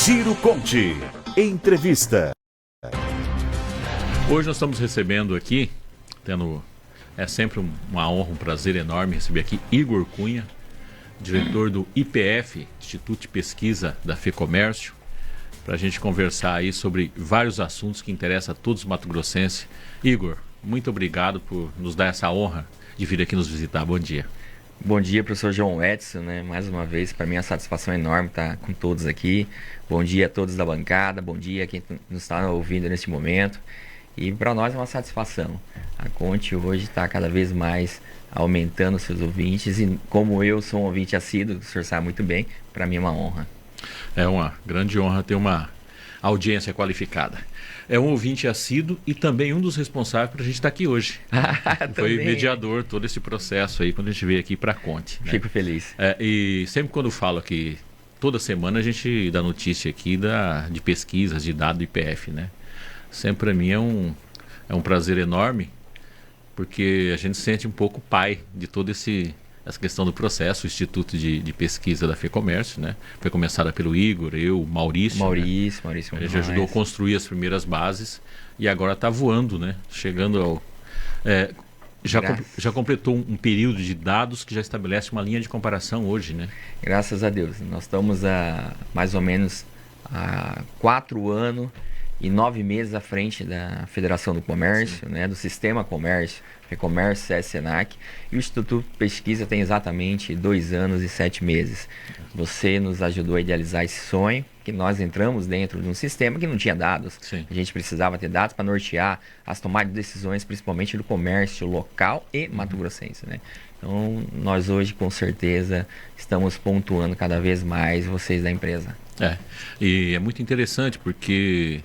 Ciro Conte. Entrevista. Hoje nós estamos recebendo aqui, é sempre uma honra, um prazer enorme receber aqui Igor Cunha, diretor do IPF, Instituto de Pesquisa da FEComércio, para a gente conversar aí sobre vários assuntos que interessam a todos os mato-grossenses. Igor, muito obrigado por nos dar essa honra de vir aqui nos visitar. Bom dia. Bom dia, professor João Edson, mais uma vez, para mim é uma satisfação enorme estar com todos aqui. Bom dia a todos da bancada, bom dia a quem nos está ouvindo neste momento. E para nós é uma satisfação. A Conte hoje está cada vez mais aumentando seus ouvintes e como eu sou um ouvinte assíduo, o senhor sabe muito bem, para mim é uma honra. É uma grande honra ter uma audiência qualificada. É um ouvinte assíduo e também um dos responsáveis para a gente estar aqui hoje. Foi mediador todo esse processo aí quando a gente veio aqui para a Conte. Né? Fico feliz. E sempre quando eu falo aqui, toda semana a gente dá notícia aqui de pesquisas, de dados do IPF, né? Sempre para mim é um prazer enorme, porque a gente sente um pouco pai de todo essa questão do processo, o Instituto de Pesquisa da FEComércio, né? Foi começada pelo Igor, eu, Maurício. Maurício. A gente ajudou a construir as primeiras bases e agora está voando, né? Chegando ao... Já completou um período de dados que já estabelece uma linha de comparação hoje, né? Graças a Deus. Nós estamos mais ou menos há 4 anos e 9 meses à frente da Federação do Comércio, né, do Sistema Comércio, FEComércio, SESC, SENAC, e o Instituto de Pesquisa tem exatamente 2 anos e 7 meses. Você nos ajudou a idealizar esse sonho, que nós entramos dentro de um sistema que não tinha dados. Sim. A gente precisava ter dados para nortear as tomadas de decisões, principalmente do comércio local e mato-grossense, né? Então, nós hoje, com certeza, estamos pontuando cada vez mais vocês da empresa. E é muito interessante porque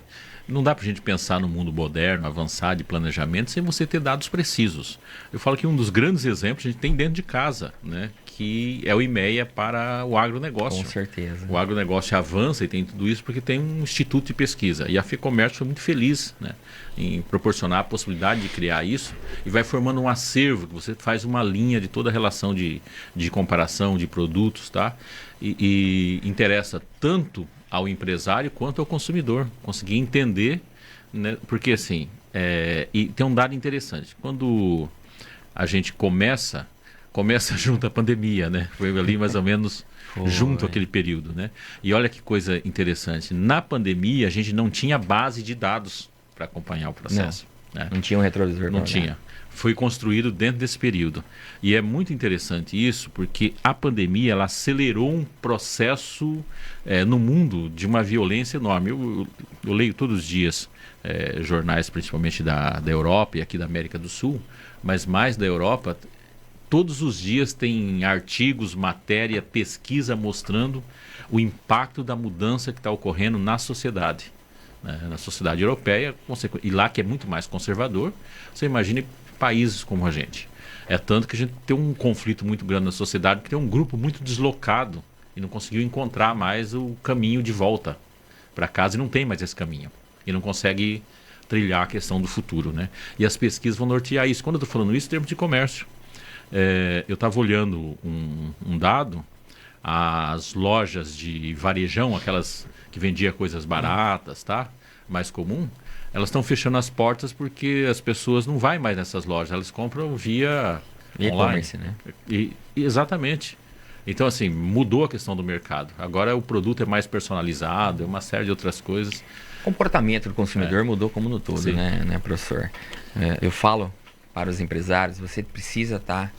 não dá para a gente pensar no mundo moderno, avançado de planejamento, sem você ter dados precisos. Eu falo que um dos grandes exemplos a gente tem dentro de casa, né? Que é o IMEA para o agronegócio. Com certeza. O agronegócio avança e tem tudo isso porque tem um instituto de pesquisa. E a FEComércio foi muito feliz, né, em proporcionar a possibilidade de criar isso e vai formando um acervo, que você faz uma linha de toda a relação de comparação de produtos, tá? E interessa tanto ao empresário quanto ao consumidor conseguir entender, né? Porque assim, e tem um dado interessante, quando a gente começa junto à pandemia, né? Foi ali mais ou menos junto àquele período, né? E olha que coisa interessante, na pandemia a gente não tinha base de dados para acompanhar o processo. Não tinha um retrovisor. Não tinha. Foi construído dentro desse período. E é muito interessante isso, porque a pandemia ela acelerou um processo no mundo de uma violência enorme. Eu leio todos os dias jornais, principalmente da Europa e aqui da América do Sul, mas mais da Europa. Todos os dias tem artigos, matéria, pesquisa mostrando o impacto da mudança que está ocorrendo na sociedade. Na sociedade europeia, e lá que é muito mais conservador, você imagine países como a gente. É tanto que a gente tem um conflito muito grande na sociedade, porque tem um grupo muito deslocado e não conseguiu encontrar mais o caminho de volta para casa e não tem mais esse caminho. E não consegue trilhar a questão do futuro, né? E as pesquisas vão nortear isso. Quando eu estou falando isso, em termos de comércio. Eu estava olhando um dado, as lojas de varejão, aquelas que vendiam coisas baratas, tá? Mais comum, elas estão fechando as portas porque as pessoas não vão mais nessas lojas, elas compram via online. Né? Exatamente. Então, assim, mudou a questão do mercado. Agora o produto é mais personalizado, é uma série de outras coisas. O comportamento do consumidor mudou como no todo, né, professor? Eu falo para os empresários, você precisa estar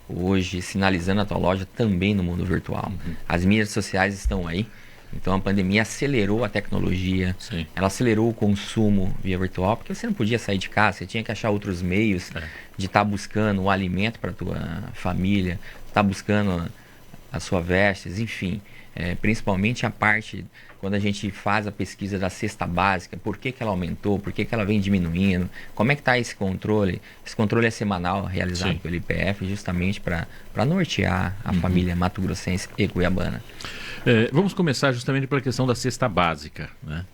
hoje sinalizando a tua loja também no mundo virtual. As mídias sociais estão aí, então a pandemia acelerou a tecnologia, ela acelerou o consumo via virtual, porque você não podia sair de casa, você tinha que achar outros meios de estar buscando o alimento para a tua família, estar buscando as suas vestes, enfim. Principalmente a parte, quando a gente faz a pesquisa da cesta básica, por que ela aumentou, por que ela vem diminuindo, como é que está esse controle? Esse controle é semanal, realizado pelo IPF, justamente para nortear a família mato-grossense e cuiabana. Vamos começar justamente pela questão da cesta básica, né?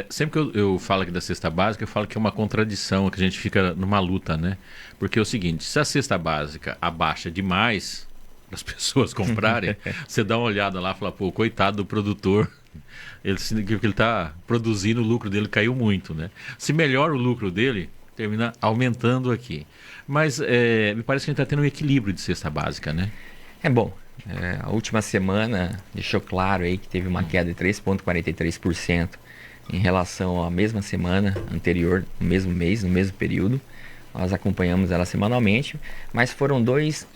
Sempre que eu falo aqui da cesta básica, eu falo que é uma contradição, que a gente fica numa luta, né? Porque é o seguinte, se a cesta básica abaixa demais as pessoas comprarem, você dá uma olhada lá e fala, pô, coitado do produtor Ele significa que ele está produzindo, o lucro dele caiu muito, né? Se melhora o lucro dele, termina aumentando aqui. Mas me parece que a gente está tendo um equilíbrio de cesta básica, né? É bom. A última semana deixou claro aí que teve uma queda de 3,43% em relação à mesma semana anterior, no mesmo mês, no mesmo período. Nós acompanhamos ela semanalmente, mas foram dois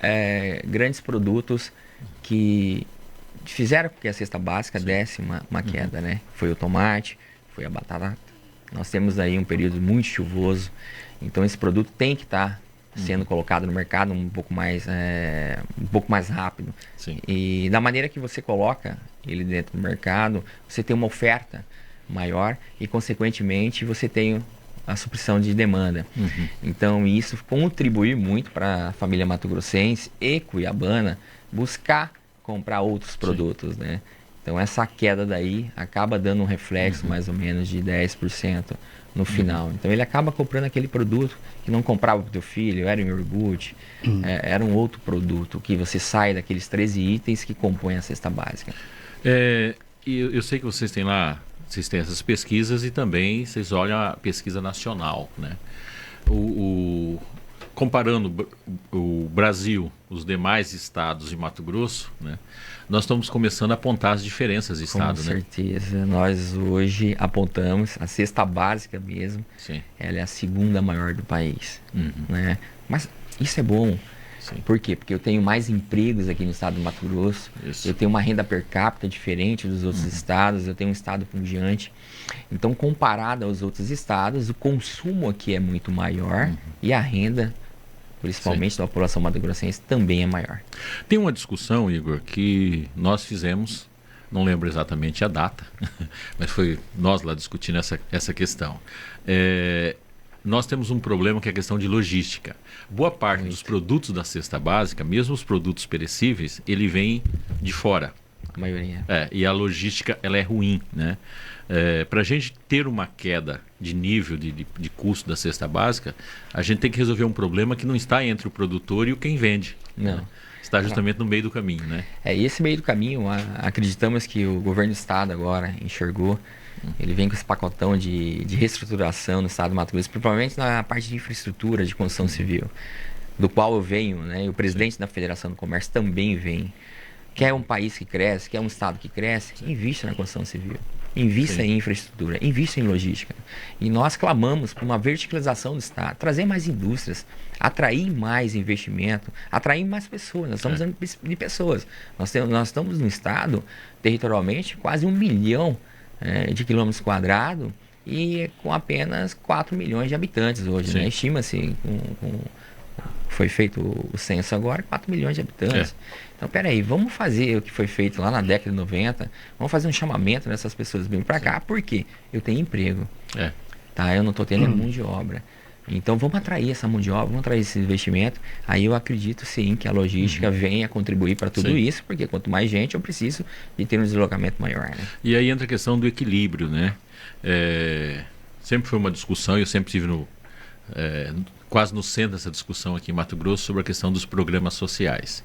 grandes produtos que fizeram com que a cesta básica desse uma queda, né? Foi o tomate, foi a batata. Nós temos aí um período muito chuvoso, então esse produto tem que estar sendo colocado no mercado um pouco mais rápido. Sim. E da maneira que você coloca ele dentro do mercado, você tem uma oferta maior e, consequentemente, você tem a supressão de demanda. Então, isso contribui muito para a família mato-grossense e cuiabana buscar comprar outros produtos, né? Então, essa queda daí acaba dando um reflexo mais ou menos de 10% no final. Então, ele acaba comprando aquele produto que não comprava para o teu filho, era um iogurte, era um outro produto, que você sai daqueles 13 itens que compõem a cesta básica. E eu sei que vocês têm lá, vocês têm essas pesquisas e também vocês olham a pesquisa nacional, né? Comparando o Brasil, os demais estados de Mato Grosso, né? Nós estamos começando a apontar as diferenças de estado, né? Com certeza. Nós hoje apontamos a cesta básica mesmo. Sim. Ela é a segunda maior do país, né? Mas isso é bom. Sim. Por quê? Porque eu tenho mais empregos aqui no estado do Mato Grosso. Isso. Eu tenho uma renda per capita diferente dos outros estados. Eu tenho um estado pujante. Então, comparado aos outros estados, o consumo aqui é muito maior e a renda, principalmente da população mato-grossense, também é maior. Tem uma discussão, Igor, que nós fizemos, não lembro exatamente a data, mas foi nós lá discutindo essa questão. Nós temos um problema que é a questão de logística. Boa parte dos produtos da cesta básica, mesmo os produtos perecíveis, ele vem de fora. A maioria. E a logística ela é ruim, né? Para a gente ter uma queda de nível de custo da cesta básica, a gente tem que resolver um problema que não está entre o produtor e o quem vende. Não. Né? Está justamente no meio do caminho, né? E esse meio do caminho, acreditamos que o governo do estado agora enxergou. Ele vem com esse pacotão de reestruturação no estado do Mato Grosso, principalmente na parte de infraestrutura, de construção civil, do qual eu venho, né? E o presidente da Federação do Comércio também vem. Quer um país que cresce, quer um estado que cresce, invista na construção civil. Invista em infraestrutura, invista em logística. E nós clamamos por uma verticalização do estado, trazer mais indústrias, atrair mais investimento, atrair mais pessoas. Nós estamos falando de pessoas. Nós estamos no estado, territorialmente, quase 1 milhão de quilômetros quadrados e com apenas 4 milhões de habitantes hoje, né? Estima-se, foi feito o censo agora, 4 milhões de habitantes. Então, peraí, vamos fazer o que foi feito lá na década de 90, vamos fazer um chamamento nessas pessoas vindo para cá, porque eu tenho emprego, tá? Eu não estou tendo mão de obra. Então, vamos atrair essa mão de obra, vamos atrair esse investimento. Aí eu acredito, sim, que a logística venha contribuir para tudo isso, porque quanto mais gente, eu preciso de ter um deslocamento maior, né? E aí entra a questão do equilíbrio, né? Sempre foi uma discussão, eu sempre estive quase no centro dessa discussão aqui em Mato Grosso sobre a questão dos programas sociais.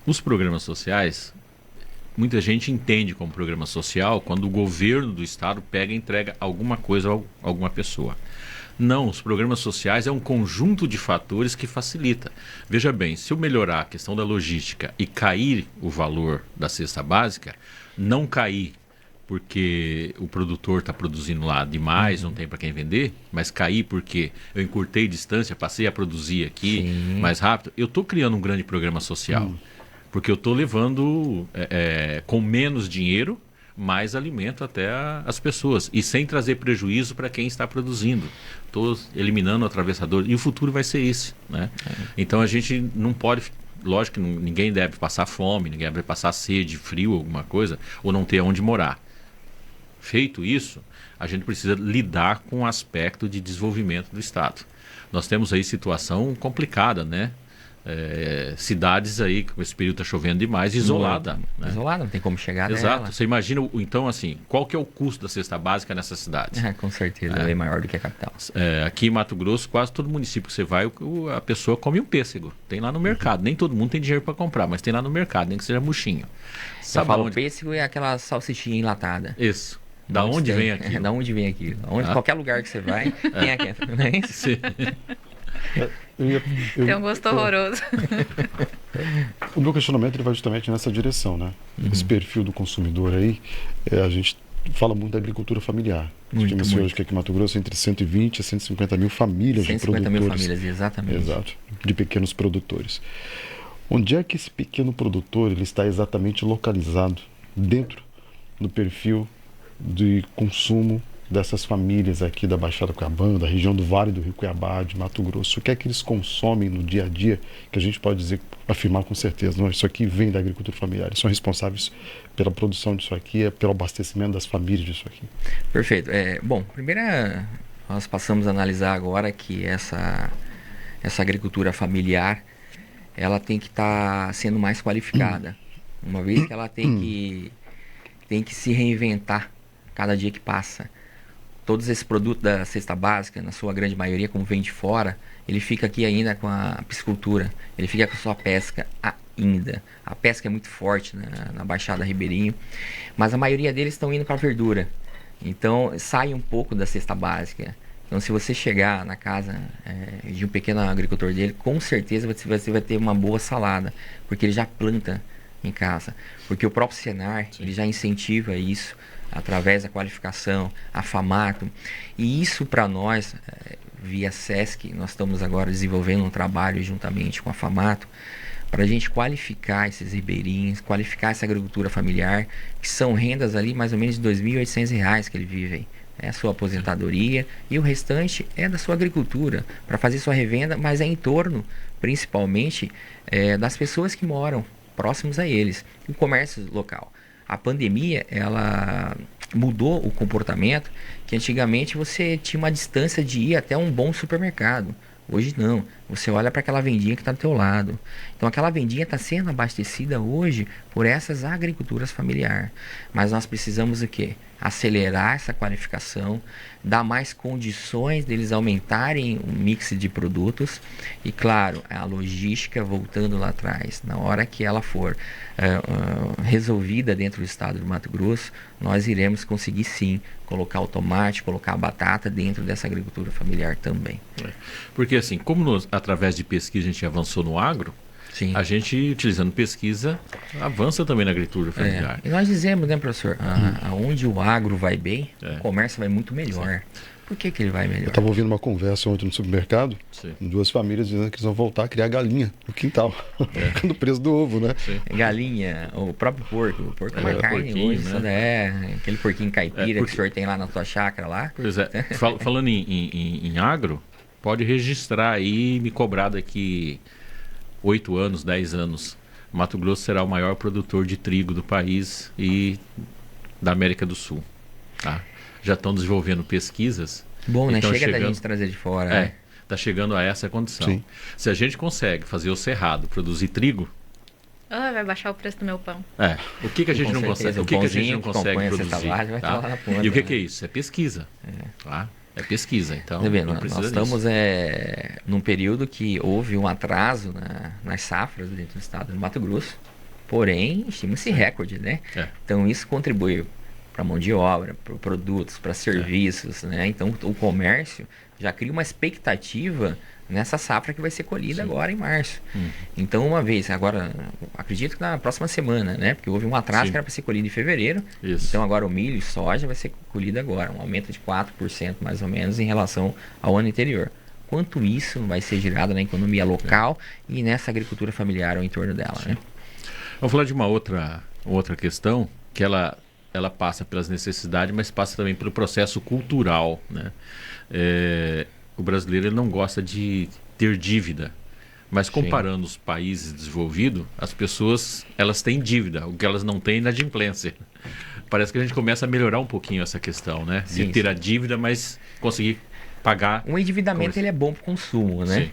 Os programas sociais, muita gente entende como programa social quando o governo do estado pega e entrega alguma coisa a alguma pessoa. Não, os programas sociais é um conjunto de fatores que facilita. Veja bem, se eu melhorar a questão da logística e cair o valor da cesta básica, não cair porque o produtor está produzindo lá demais, não tem para quem vender, mas cair porque eu encurtei distância, passei a produzir aqui mais rápido, eu estou criando um grande programa social. Porque eu estou levando com menos dinheiro, mais alimento até as pessoas. E sem trazer prejuízo para quem está produzindo. Estou eliminando o atravessador. E o futuro vai ser esse, né? Então a gente não pode... Lógico que ninguém deve passar fome, ninguém deve passar sede, frio, alguma coisa, ou não ter onde morar. Feito isso, a gente precisa lidar com o aspecto de desenvolvimento do Estado. Nós temos aí situação complicada, né? cidades aí, como esse período está chovendo demais, isolada. Né? Isolada, não tem como chegar Exato. nela. Você imagina, então, assim, qual que é o custo da cesta básica nessas cidades? Com certeza, é bem maior do que a capital. Aqui em Mato Grosso, quase todo município que você vai, a pessoa come um pêssego. Tem lá no mercado. Nem todo mundo tem dinheiro para comprar, mas tem lá no mercado, nem que seja murchinho. Você fala, o pêssego é aquela salsichinha enlatada. Isso. Da onde vem aquilo? Da onde vem aquilo? Qualquer lugar que você vai, tem aquilo, não é isso? Sim. Tem um gosto horroroso. O meu questionamento ele vai justamente nessa direção, né? Esse perfil do consumidor aí, a gente fala muito da agricultura familiar. Estima-se hoje que aqui em Mato Grosso entre 120 a 150 mil famílias de produtores. 150 mil famílias, exatamente. Exato, de pequenos produtores. Onde é que esse pequeno produtor ele está exatamente localizado dentro do perfil de consumo dessas famílias aqui da Baixada Cuiabana, da região do Vale do Rio Cuiabá, de Mato Grosso? O que é que eles consomem no dia a dia que a gente pode dizer, afirmar com certeza, não, isso aqui vem da agricultura familiar, eles são responsáveis pela produção disso aqui, pelo abastecimento das famílias disso aqui? Perfeito. Bom, primeiro nós passamos a analisar agora que essa agricultura familiar ela tem que estar sendo mais qualificada, uma vez que ela tem que se reinventar cada dia que passa. Todos esses produtos da cesta básica, na sua grande maioria, como vem de fora, ele fica aqui ainda com a piscicultura, ele fica com a sua pesca ainda. A pesca é muito forte na Baixada Ribeirinho, mas a maioria deles estão indo para a verdura. Então, sai um pouco da cesta básica. Então, se você chegar na casa de um pequeno agricultor dele, com certeza você vai ter uma boa salada, porque ele já planta em casa. Porque o próprio Senar, ele já incentiva isso através da qualificação, a FAMATO. E isso para nós, via SESC, nós estamos agora desenvolvendo um trabalho juntamente com a FAMATO, para a gente qualificar esses ribeirinhos, qualificar essa agricultura familiar, que são rendas ali mais ou menos de R$ 2.800 que ele vive. É a sua aposentadoria e o restante é da sua agricultura, para fazer sua revenda, mas é em torno, principalmente, das pessoas que moram próximos a eles, o comércio local. A pandemia, ela mudou o comportamento, que antigamente você tinha uma distância de ir até um bom supermercado. Hoje não, você olha para aquela vendinha que está do teu lado. Então aquela vendinha está sendo abastecida hoje por essas agriculturas familiares. Mas nós precisamos o quê? Acelerar essa qualificação, dar mais condições deles aumentarem o mix de produtos e, claro, a logística voltando lá atrás. Na hora que ela for resolvida dentro do estado do Mato Grosso, nós iremos conseguir sim colocar o tomate, colocar a batata dentro dessa agricultura familiar também. Porque assim, como através de pesquisa a gente avançou no agro, sim, a gente, utilizando pesquisa, avança também na agricultura familiar. E nós dizemos, né, professor, aonde o agro vai bem, o comércio vai muito melhor. Sim. Por que ele vai melhor? Eu estava ouvindo uma conversa ontem no supermercado, duas famílias dizendo que eles vão voltar a criar galinha no quintal, no preço do ovo, né? Sim. Galinha, o próprio porco. O porco é uma carne hoje, né? Aquele porquinho caipira que o senhor tem lá na sua chácara lá. Pois é, falando em agro, pode registrar aí, me cobrar daqui 8 anos, 10 anos. Mato Grosso será o maior produtor de trigo do país e da América do Sul. Tá? Já estão desenvolvendo pesquisas. Bom, né? Chega da gente trazer de fora. Está chegando a essa condição. Sim. Se a gente consegue fazer o cerrado, produzir trigo, vai baixar o preço do meu pão. O que a gente não consegue? O que a gente não consegue produzir? Tá? E o que é isso? É pesquisa. Tá? É pesquisa, então não precisa nós estamos num período que houve um atraso nas safras dentro do estado do Mato Grosso, porém, estima-se recorde, né? Então isso contribui para mão de obra, para produtos, para serviços, né? Então o comércio já cria uma expectativa nessa safra que vai ser colhida agora em março. Então uma vez, agora acredito que na próxima semana, né? Porque houve um atraso que era para ser colhido em fevereiro. Isso. Então agora o milho e soja vai ser colhido agora, um aumento de 4% mais ou menos em relação ao ano anterior. Quanto isso vai ser gerado na economia local e nessa agricultura familiar ao entorno dela, né? Vamos falar de uma outra questão que ela passa pelas necessidades, mas passa também pelo processo cultural, né? O brasileiro ele não gosta de ter dívida, mas comparando os países desenvolvidos, as pessoas elas têm dívida, o que elas não têm é inadimplência. Parece que a gente começa a melhorar um pouquinho essa questão, né? De ter a dívida, mas conseguir pagar. O endividamento ele é bom para o consumo, né?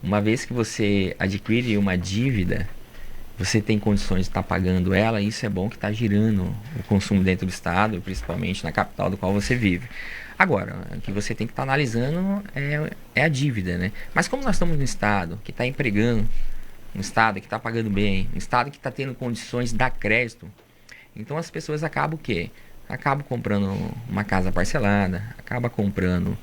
Uma vez que você adquire uma dívida, você tem condições de estar pagando ela, isso é bom que está girando o consumo dentro do estado, principalmente na capital do qual você vive. Agora, o que você tem que estar analisando é a dívida, né? Mas como nós estamos num estado que está empregando, um estado que está pagando bem, um estado que está tendo condições de dar crédito, então as pessoas acabam o quê? Acabam comprando uma casa parcelada, acabam comprando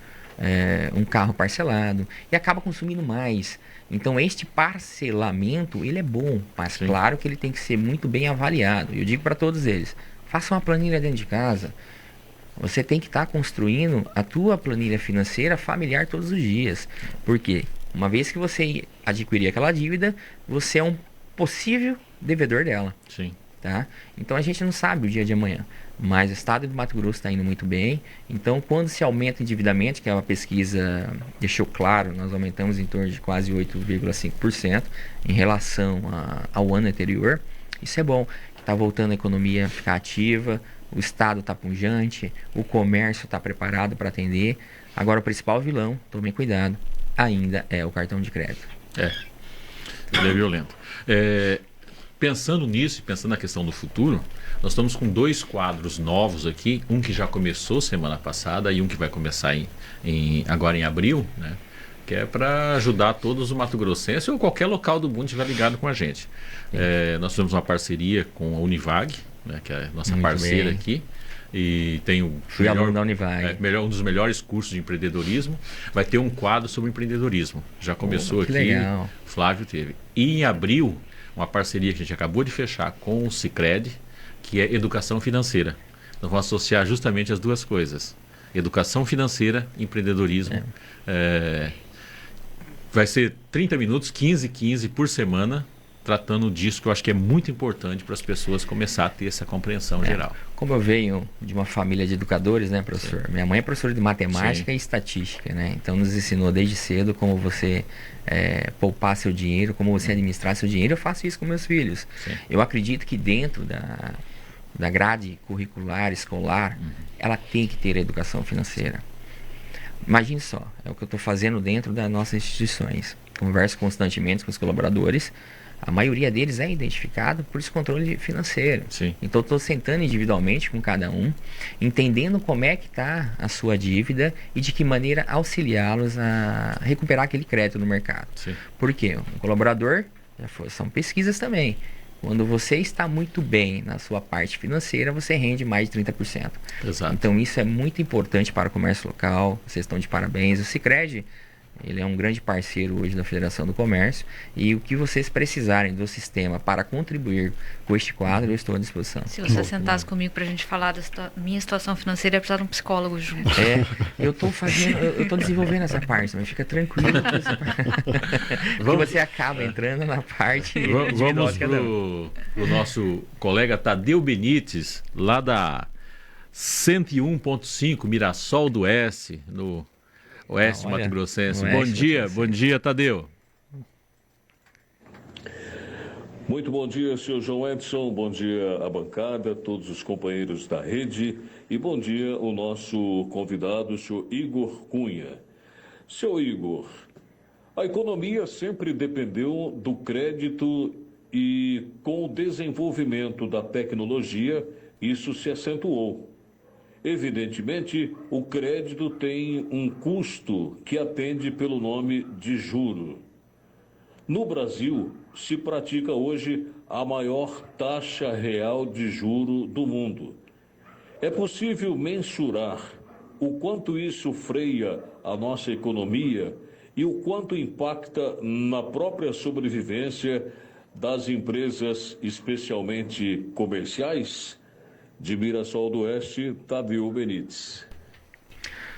um carro parcelado e acaba consumindo mais. Então este parcelamento, ele é bom, mas Sim. claro que ele tem que ser muito bem avaliado. Eu digo para todos eles, faça uma planilha dentro de casa. Você tem que estar construindo a tua planilha financeira familiar todos os dias. Por quê? Uma vez que você adquirir aquela dívida, você é um possível devedor dela. Sim. Tá? Então a gente não sabe o dia de amanhã, mas o estado do Mato Grosso está indo muito bem. Então quando se aumenta o endividamento, que é uma pesquisa deixou claro, nós aumentamos em torno de quase 8,5% em relação ao ano anterior. Isso é bom, está voltando a economia a ficar ativa, o estado está pujante, o comércio está preparado para atender. Agora o principal vilão, tomem cuidado, ainda é o cartão de crédito. Ele é violento. Pensando nisso e pensando na questão do futuro, nós estamos com 2 quadros novos aqui, um que já começou semana passada e um que vai começar agora em abril, né? Que é para ajudar todos os mato-grossenses ou qualquer local do mundo que estiver ligado com a gente. Nós temos uma parceria com a Univag, né, que é a nossa Muito parceira bem. aqui, e tem o Fui aluno da Univag. um dos melhores cursos de empreendedorismo. Vai ter um quadro sobre empreendedorismo. Já começou que aqui, legal. Flávio teve. E em abril, uma parceria que a gente acabou de fechar com o Sicredi, que é educação financeira. Nós vamos associar justamente as duas coisas. Educação financeira, empreendedorismo. Vai ser 30 minutos, 15 por semana, tratando disso, que eu acho que é muito importante para as pessoas começar a ter essa compreensão geral. Como eu venho de uma família de educadores, né, professor? Sim. Minha mãe é professora de matemática e estatística, né? Então nos ensinou desde cedo como você poupar seu dinheiro, como você administrar seu dinheiro. Eu faço isso com meus filhos. Sim. Eu acredito que dentro da grade curricular escolar, ela tem que ter a educação financeira. Imagine só, é o que eu estou fazendo dentro das nossas instituições. Converso constantemente com os colaboradores. A maioria deles é identificado por esse controle financeiro. Sim. Então, estou sentando individualmente com cada um, entendendo como é que está a sua dívida e de que maneira auxiliá-los a recuperar aquele crédito no mercado. Sim. Por quê? Um colaborador, são pesquisas também. Quando você está muito bem na sua parte financeira, você rende mais de 30%. Exato. Então, isso é muito importante para o comércio local. Vocês estão de parabéns. O Sicredi, ele é um grande parceiro hoje da Federação do Comércio, e o que vocês precisarem do sistema para contribuir com este quadro, eu estou à disposição. Se você sentasse comigo para a gente falar da minha situação financeira, eu ia precisar de um psicólogo junto. Eu estou desenvolvendo essa parte, mas fica tranquilo. Porque você acaba entrando na parte Vamos para o nosso colega Tadeu Benites, lá da 101.5 Mirassol do Oeste, no Oeste Mato Grossense. Bom dia, Tadeu. Muito bom dia, senhor João Edson, bom dia à bancada, todos os companheiros da rede e bom dia ao nosso convidado, o senhor Igor Cunha. Senhor Igor, a economia sempre dependeu do crédito e com o desenvolvimento da tecnologia, isso se acentuou. Evidentemente, o crédito tem um custo que atende pelo nome de juro. No Brasil, se pratica hoje a maior taxa real de juro do mundo. É possível mensurar o quanto isso freia a nossa economia e o quanto impacta na própria sobrevivência das empresas, especialmente comerciais? De Mirassol do Oeste, Tadeu Benites.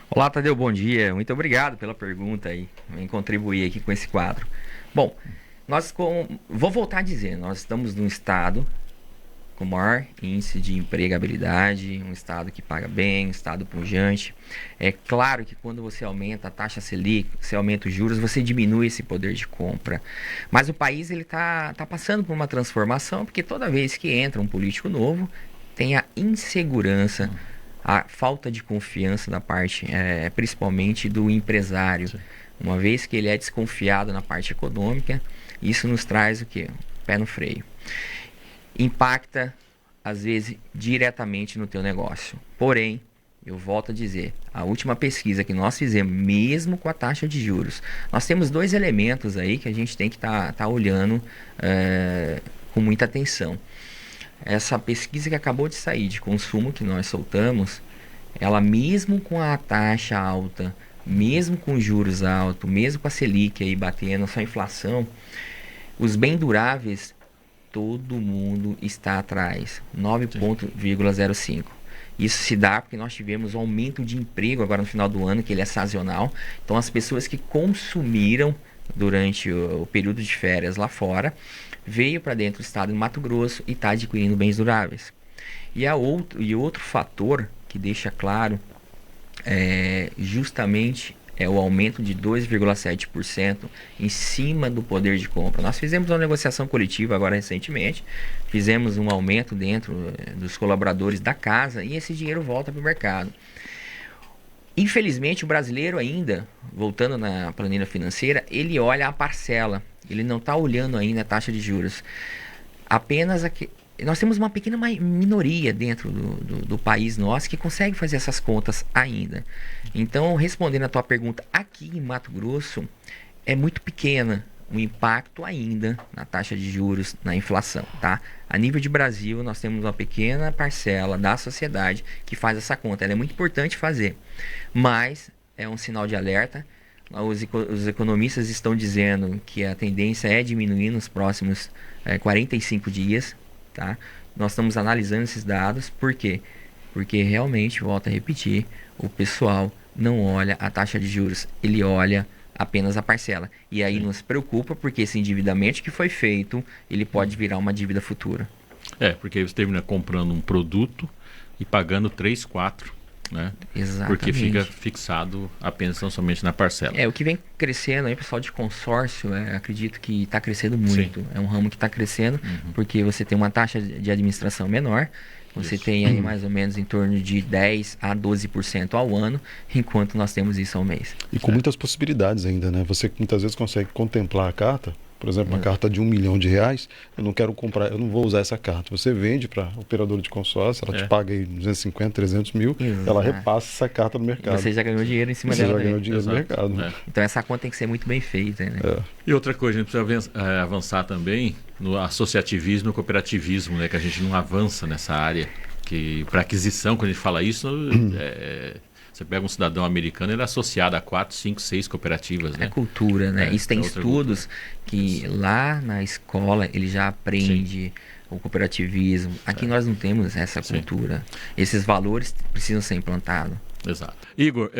Olá, Tadeu, bom dia. Muito obrigado pela pergunta aí, em contribuir aqui com esse quadro. Bom, vou voltar a dizer, nós estamos num estado com maior índice de empregabilidade, um estado que paga bem, um estado pujante. É claro que quando você aumenta a taxa Selic, você aumenta os juros, você diminui esse poder de compra. Mas o país ele tá passando por uma transformação, porque toda vez que entra um político novo, tem a insegurança, a falta de confiança da parte, principalmente do empresário. Uma vez que ele é desconfiado na parte econômica, isso nos traz o quê? Pé no freio. Impacta, às vezes, diretamente no teu negócio. Porém, eu volto a dizer, a última pesquisa que nós fizemos, mesmo com a taxa de juros, nós temos 2 elementos aí que a gente tem que tá olhando com muita atenção. Essa pesquisa que acabou de sair de consumo que nós soltamos, ela mesmo com a taxa alta, mesmo com juros altos, mesmo com a Selic aí batendo, só a inflação, os bem duráveis, todo mundo está atrás, 9,05. Isso se dá porque nós tivemos um aumento de emprego agora no final do ano, que ele é sazonal. Então as pessoas que consumiram durante o período de férias lá fora, veio para dentro do estado de Mato Grosso e está adquirindo bens duráveis. E outro fator que deixa claro justamente o aumento de 2,7% em cima do poder de compra. Nós fizemos uma negociação coletiva agora recentemente, fizemos um aumento dentro dos colaboradores da casa e esse dinheiro volta para o mercado. Infelizmente o brasileiro ainda, voltando na planilha financeira, ele olha a parcela, ele não está olhando ainda a taxa de juros. Apenas nós temos uma pequena minoria dentro do país nosso que consegue fazer essas contas ainda. Então, respondendo a tua pergunta, aqui em Mato Grosso é muito pequena o impacto ainda na taxa de juros, na inflação, tá? A nível de Brasil, nós temos uma pequena parcela da sociedade que faz essa conta. Ela é muito importante fazer, mas é um sinal de alerta. Os economistas estão dizendo que a tendência é diminuir nos próximos 45 dias, tá? Nós estamos analisando esses dados, por quê? Porque realmente, volto a repetir, o pessoal não olha a taxa de juros, ele olha apenas a parcela. E aí nos preocupa porque esse endividamento que foi feito, ele pode virar uma dívida futura. Porque aí você termina comprando um produto e pagando 3, 4, né? Exatamente. Porque fica fixado apenas somente na parcela. O que vem crescendo aí, pessoal de consórcio, acredito que está crescendo muito. Sim. É um ramo que está crescendo, porque você tem uma taxa de administração menor, você tem aí mais ou menos em torno de 10 a 12% ao ano, enquanto nós temos isso ao mês. E com muitas possibilidades ainda, né? Você muitas vezes consegue contemplar a carta, por exemplo, uma carta de R$1 milhão, eu não quero comprar, eu não vou usar essa carta. Você vende para a operadora de consórcio, ela te paga aí 250, 300 mil, ela repassa essa carta no mercado. Você já ganhou dinheiro em cima dela. Você já ganhou dinheiro no mercado. Né? Então essa conta tem que ser muito bem feita, né? E outra coisa, a gente precisa avançar também no associativismo e no cooperativismo, né? Que a gente não avança nessa área. Que para aquisição, quando a gente fala isso, você pega um cidadão americano, ele é associado a 4, 5, 6 cooperativas, né? É cultura, né? Isso tem estudos que lá na escola ele já aprende o cooperativismo. Aqui nós não temos essa cultura. Esses valores precisam ser implantados. Exato. Igor,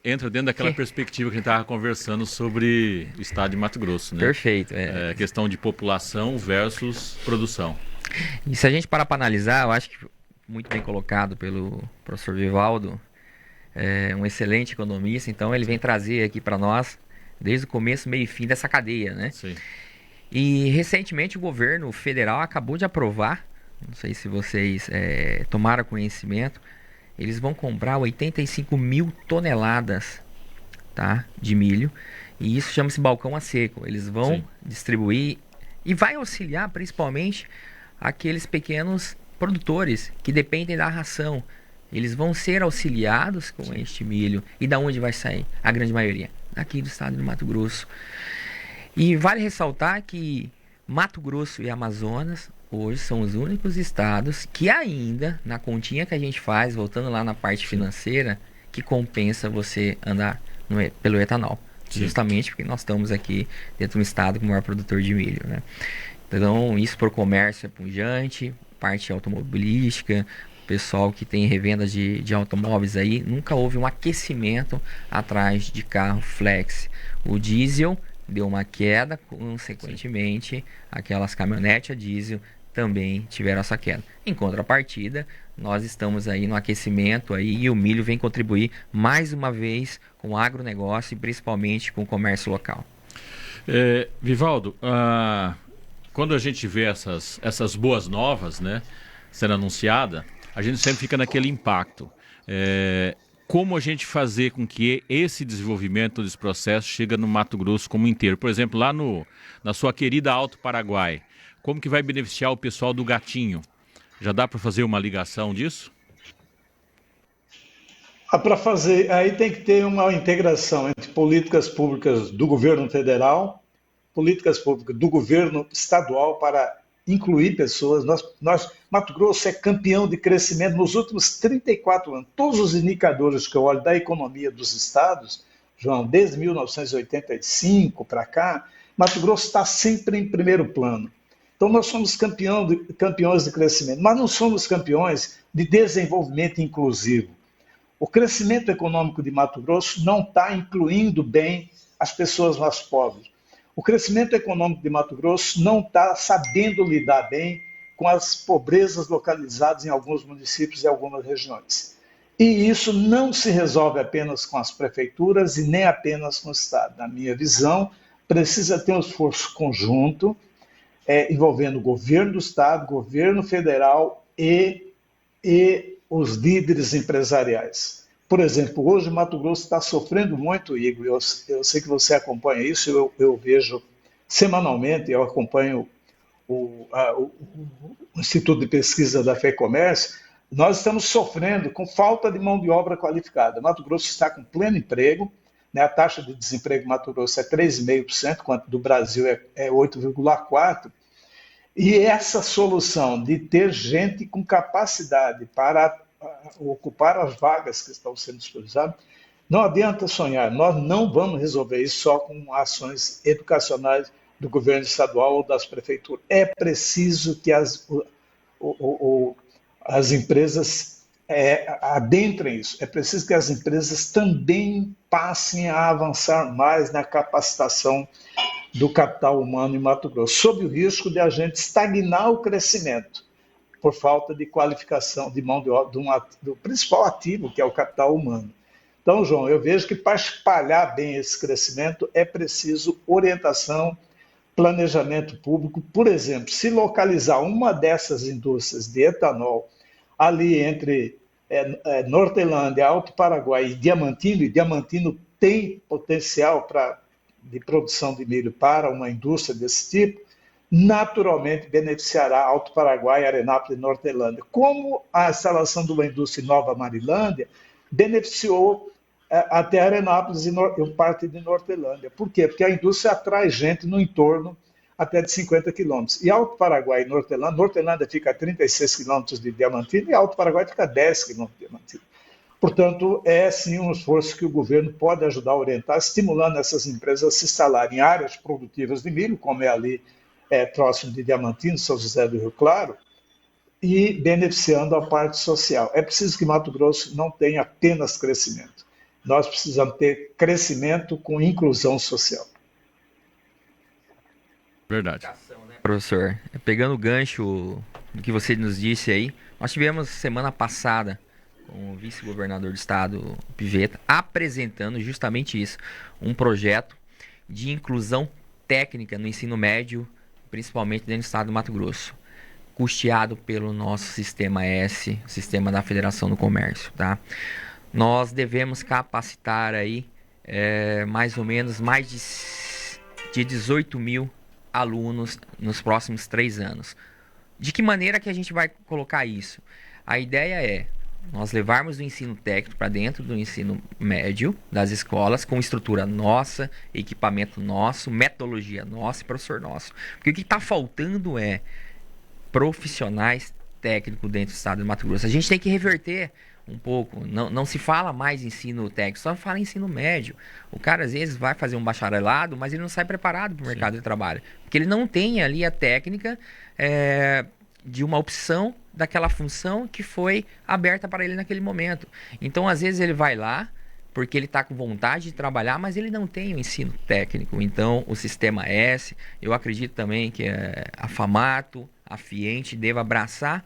entra dentro daquela perspectiva que a gente estava conversando sobre o estado de Mato Grosso, né? Perfeito. Questão de população versus produção. E se a gente parar para analisar, eu acho que muito bem colocado pelo professor Vivaldo, um excelente economista, então ele vem trazer aqui para nós desde o começo, meio e fim dessa cadeia, né? Sim. E recentemente o governo federal acabou de aprovar, não sei se vocês tomaram conhecimento, eles vão comprar 85 mil toneladas, tá, de milho, e isso chama-se balcão a seco. Eles vão distribuir e vai auxiliar principalmente aqueles pequenos produtores que dependem da ração. Eles vão ser auxiliados com este milho. E da onde vai sair? A grande maioria daqui do estado de Mato Grosso. E vale ressaltar que Mato Grosso e Amazonas hoje são os únicos estados que ainda, na continha que a gente faz, voltando lá na parte financeira, que compensa você andar pelo etanol. Justamente porque nós estamos aqui dentro de um estado com o maior produtor de milho, né? Então isso para o comércio é pujante, parte automobilística, pessoal que tem revenda de automóveis aí, nunca houve um aquecimento atrás de carro flex. O diesel deu uma queda, consequentemente, aquelas caminhonetes a diesel também tiveram essa queda. Em contrapartida, nós estamos aí no aquecimento aí, e o milho vem contribuir mais uma vez com o agronegócio e principalmente com o comércio local. Vivaldo, quando a gente vê essas boas novas, né, sendo anunciada, a gente sempre fica naquele impacto. como a gente fazer com que esse desenvolvimento desse processo chegue no Mato Grosso como inteiro. Por exemplo, lá na sua querida Alto Paraguai, como que vai beneficiar o pessoal do Gatinho? Já dá para fazer uma ligação disso? Para fazer, aí tem que ter uma integração entre políticas públicas do governo federal, políticas públicas do governo estadual para incluir pessoas. Mato Grosso é campeão de crescimento nos últimos 34 anos. Todos os indicadores que eu olho da economia dos estados, João, desde 1985 para cá, Mato Grosso está sempre em primeiro plano. Então nós somos campeões de crescimento, mas não somos campeões de desenvolvimento inclusivo. O crescimento econômico de Mato Grosso não está incluindo bem as pessoas mais pobres. O crescimento econômico de Mato Grosso não está sabendo lidar bem com as pobrezas localizadas em alguns municípios e algumas regiões. E isso não se resolve apenas com as prefeituras e nem apenas com o Estado. Na minha visão, precisa ter um esforço conjunto envolvendo o governo do Estado, governo federal e os líderes empresariais. Por exemplo, hoje Mato Grosso está sofrendo muito, Igor, eu sei que você acompanha isso, eu vejo semanalmente, eu acompanho o Instituto de Pesquisa da FEComércio, nós estamos sofrendo com falta de mão de obra qualificada. Mato Grosso está com pleno emprego, né, a taxa de desemprego em Mato Grosso é 3,5%, enquanto do Brasil é 8,4%, e essa solução de ter gente com capacidade para ocupar as vagas que estão sendo disponibilizadas, não adianta sonhar, nós não vamos resolver isso só com ações educacionais do governo estadual ou das prefeituras. É preciso que as empresas adentrem isso, é preciso que as empresas também passem a avançar mais na capacitação do capital humano em Mato Grosso, sob o risco de a gente estagnar o crescimento por falta de qualificação de mão de obra do principal ativo, que é o capital humano. Então, João, eu vejo que para espalhar bem esse crescimento é preciso orientação, planejamento público. Por exemplo, se localizar uma dessas indústrias de etanol ali entre Nortelândia, Alto Paraguai e Diamantino tem potencial de produção de milho para uma indústria desse tipo, naturalmente beneficiará Alto Paraguai, Arenápolis e Nortelândia. Como a instalação de uma indústria em Nova Marilândia beneficiou até Arenápolis e parte de Nortelândia. Por quê? Porque a indústria atrai gente no entorno até de 50 quilômetros. E Alto Paraguai e Nortelândia fica a 36 quilômetros de Diamantino e Alto Paraguai fica a 10 quilômetros de Diamantino. Portanto, é sim um esforço que o governo pode ajudar a orientar, estimulando essas empresas a se instalarem em áreas produtivas de milho, como é ali próximo de Diamantino, São José do Rio Claro, e beneficiando a parte social. É preciso que Mato Grosso não tenha apenas crescimento. Nós precisamos ter crescimento com inclusão social. Verdade. Professor, pegando o gancho do que você nos disse aí, nós tivemos semana passada com o vice-governador do estado, Pivetta, apresentando justamente isso, um projeto de inclusão técnica no ensino médio, principalmente dentro do estado do Mato Grosso, custeado pelo nosso Sistema S, Sistema da Federação do Comércio, tá? Nós devemos capacitar aí mais ou menos mais de 18 mil alunos nos próximos 3 anos. De que maneira que a gente vai colocar isso? A ideia é nós levarmos o ensino técnico para dentro do ensino médio das escolas, com estrutura nossa, equipamento nosso, metodologia nossa e professor nosso. Porque o que está faltando é profissionais técnicos dentro do estado do Mato Grosso. A gente tem que reverter um pouco. Não se fala mais ensino técnico, só fala ensino médio. O cara às vezes vai fazer um bacharelado, mas ele não sai preparado para o mercado de trabalho. Porque ele não tem ali a técnica de uma opção daquela função que foi aberta para ele naquele momento. Então, às vezes, ele vai lá porque ele está com vontade de trabalhar, mas ele não tem o ensino técnico. Então, o Sistema S, eu acredito também que a FAMATO, a FIENTE, deva abraçar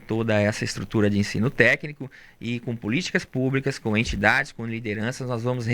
toda essa estrutura de ensino técnico e com políticas públicas, com entidades, com lideranças, nós vamos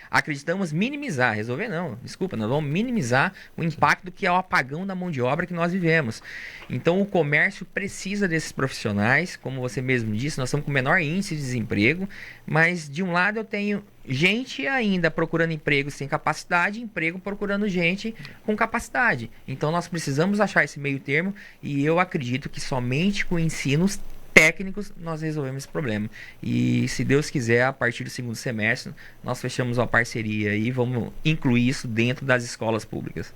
acreditamos minimizar, resolver não, desculpa, nós vamos minimizar o impacto que é o apagão da mão de obra que nós vivemos. Então o comércio precisa desses profissionais, como você mesmo disse, nós estamos com o menor índice de desemprego, mas de um lado eu tenho gente ainda procurando emprego sem capacidade, emprego procurando gente com capacidade. Então nós precisamos achar esse meio termo e eu acredito que somente com ensinos técnicos nós resolvemos esse problema. E se Deus quiser, a partir do segundo semestre, nós fechamos uma parceria e vamos incluir isso dentro das escolas públicas.